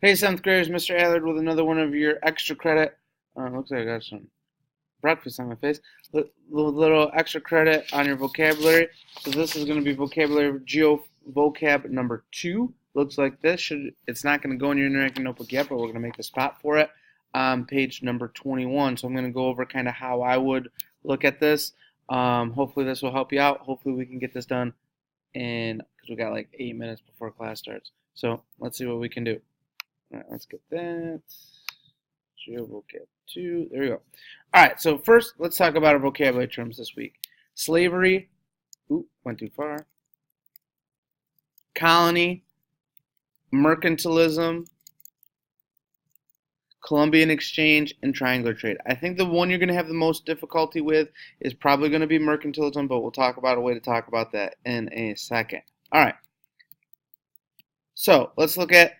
Hey, 7th graders, Mr. Allard with another one of your extra credit. Looks like I got some breakfast on my face. Little extra credit on your vocabulary. So this is going to be vocabulary Geo vocab number 2. Looks like this. It's not going to go in your interactive notebook yet, but we're going to make the spot for it on page number 21. So I'm going to go over kind of how I would look at this. Hopefully this will help you out. Hopefully we can get this done because we got like 8 minutes before class starts. So let's see what we can do. All right, let's get that. Vocab 2. There we go. All right, so first, let's talk about our vocabulary terms this week. Slavery. Ooh, went too far. Colony. Mercantilism. Columbian Exchange, and triangular trade. I think the one you're going to have the most difficulty with is probably going to be mercantilism, but we'll talk about a way to talk about that in a second. All right. So let's look at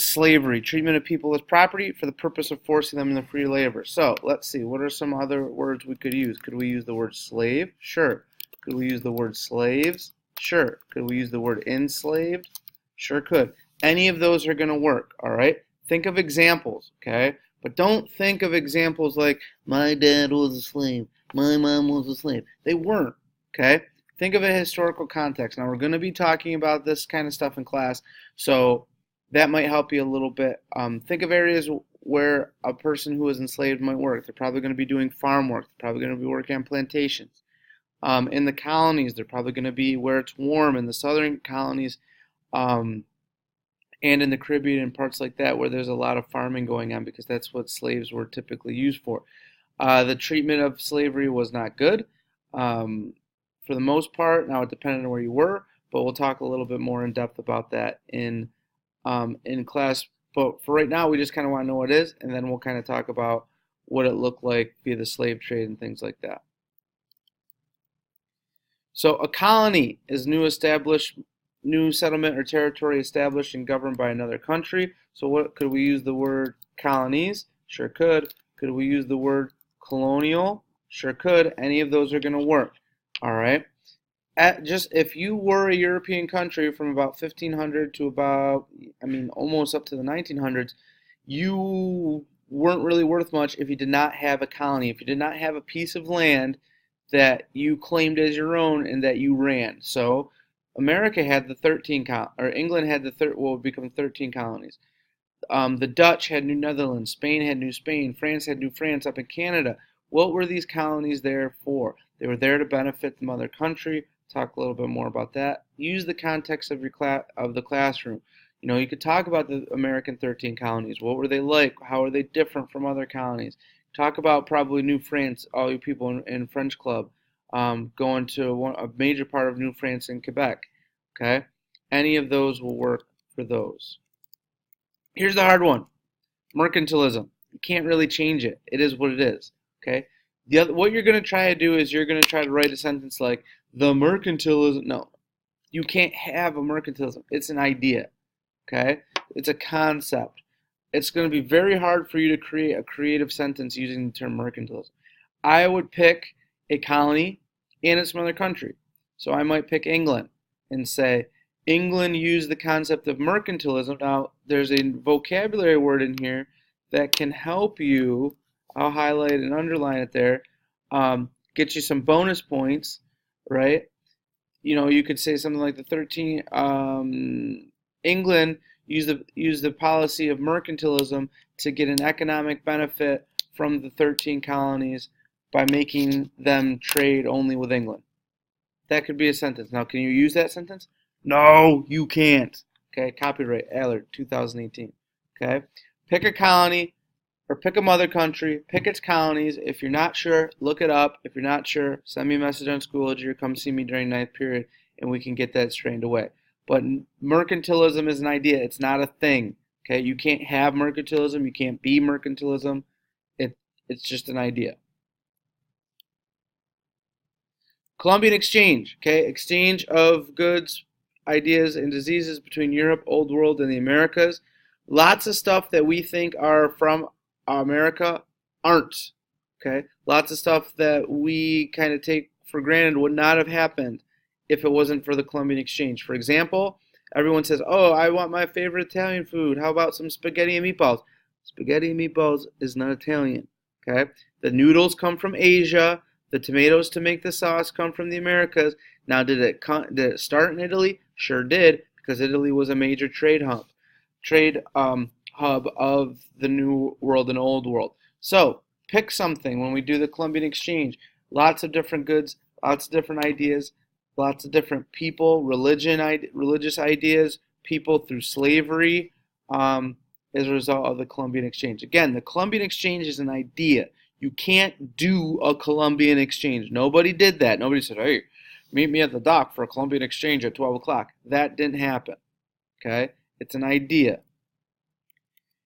slavery, treatment of people as property for the purpose of forcing them into free labor. So let's see, what are some other words we could use? Could we use the word slave? Sure. Could we use the word slaves? Sure. Could we use the word enslaved? Sure could. Any of those are going to work, all right? Think of examples, okay? But don't think of examples like, my dad was a slave, my mom was a slave. They weren't, okay? Think of a historical context. Now, we're going to be talking about this kind of stuff in class, so that might help you a little bit. Think of areas where a person who was enslaved might work. They're probably going to be doing farm work. They're probably going to be working on plantations. In the colonies, they're probably going to be where it's warm in the southern colonies and in the Caribbean and parts like that where there's a lot of farming going on because that's what slaves were typically used for. The treatment of slavery was not good for the most part. Now, it depended on where you were, but we'll talk a little bit more in depth about that in class. But for right now, we just kind of want to know what it is, and then we'll kind of talk about what it looked like via the slave trade and things like that. So a colony is new settlement or territory established and governed by another country. So what could we use the word colonies? Sure could. Could we use the word colonial? Sure could. Any of those are going to work. All right. If you were a European country from about 1500 to almost up to the 1900s, you weren't really worth much if you did not have a colony, if you did not have a piece of land that you claimed as your own and that you ran. So America had the 13 England had what would become 13 colonies. The Dutch had New Netherlands, Spain had New Spain, France had New France up in Canada. What were these colonies there for? They were there to benefit the mother country. Talk a little bit more about that. Use the context of the classroom. You know, you could talk about the American 13 colonies. What were they like? How are they different from other colonies? Talk about probably New France, all you people in French Club, going to a major part of New France in Quebec. Okay? Any of those will work for those. Here's the hard one. Mercantilism. You can't really change it. It is what it is. Okay? What you're going to try to do is you're going to try to write a sentence like, the mercantilism. No. You can't have a mercantilism. It's an idea. Okay? It's a concept. It's going to be very hard for you to create a creative sentence using the term mercantilism. I would pick a colony and its mother country. So I might pick England and say, England used the concept of mercantilism. Now, there's a vocabulary word in here that can help you. I'll highlight and underline it there. Get you some bonus points, right? You know, you could say something like the 13, England used the policy of mercantilism to get an economic benefit from the 13 colonies by making them trade only with England. That could be a sentence. Now, can you use that sentence? No, you can't. Okay, copyright, Allard, 2018. Okay, pick a colony or pick a mother country, pick its colonies. If you're not sure, look it up. If you're not sure, send me a message on Schoology or come see me during ninth period and we can get that strained away. But mercantilism is an idea. It's not a thing. Okay, you can't have mercantilism. You can't be mercantilism. It's just an idea. Columbian Exchange. Okay, exchange of goods, ideas, and diseases between Europe, Old World, and the Americas. Lots of stuff that we think are from America aren't. Okay, lots of stuff that we kind of take for granted would not have happened if it wasn't for the Columbian Exchange. For example, Everyone says, oh, I want my favorite Italian food. How about some spaghetti and meatballs? Spaghetti and meatballs is not Italian. Okay? The noodles come from Asia. The tomatoes to make the sauce come from the Americas. Now, did it start in Italy? Sure did, because Italy was a major trade hub of the New World and Old World. So, pick something when we do the Columbian Exchange. Lots of different goods, lots of different ideas, lots of different people, religious ideas, people through slavery as a result of the Columbian Exchange. Again, the Columbian Exchange is an idea. You can't do a Columbian Exchange. Nobody did that. Nobody said, hey, meet me at the dock for a Columbian Exchange at 12 o'clock. That didn't happen. Okay? It's an idea.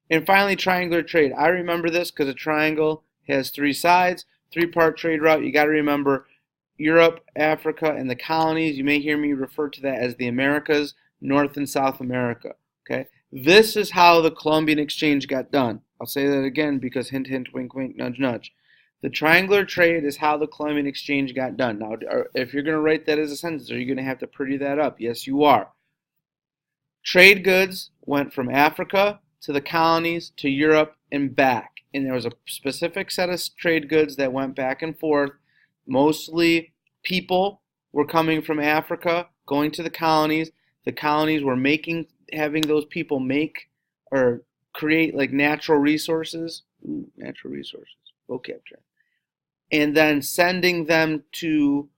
And finally, triangular trade. I remember this because a triangle has three sides, three-part trade route. You got to remember Europe, Africa, and the colonies. You may hear me refer to that as the Americas, North and South America. Okay? This is how the Columbian Exchange got done. I'll say that again because hint, hint, wink, wink, nudge, nudge. The triangular trade is how the Columbian Exchange got done. Now, if you're going to write that as a sentence, are you going to have to pretty that up? Yes, you are. Trade goods went from Africa to the colonies to Europe and back. And there was a specific set of trade goods that went back and forth. Mostly people were coming from Africa, going to the colonies. The colonies were having those people make or create like natural resources. Natural resources, vocab term. And then sending them to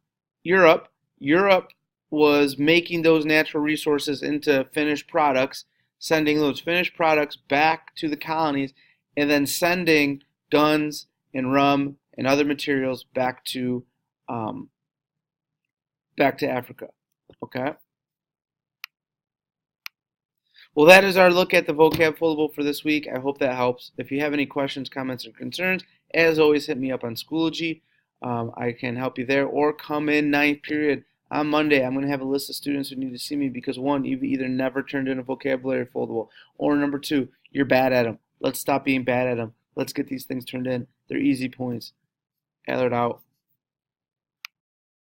Europe. Europe was making those natural resources into finished products, sending those finished products back to the colonies, and then sending guns and rum and other materials back to Africa. Okay? Well, that is our look at the VocabFolable for this week. I hope that helps. If you have any questions, comments, or concerns, as always, hit me up on Schoology. I can help you there. Or come in 9th period on Monday. I'm going to have a list of students who need to see me because, one, you've either never turned in a vocabulary foldable, or number two, you're bad at them. Let's stop being bad at them. Let's get these things turned in. They're easy points. Allard out.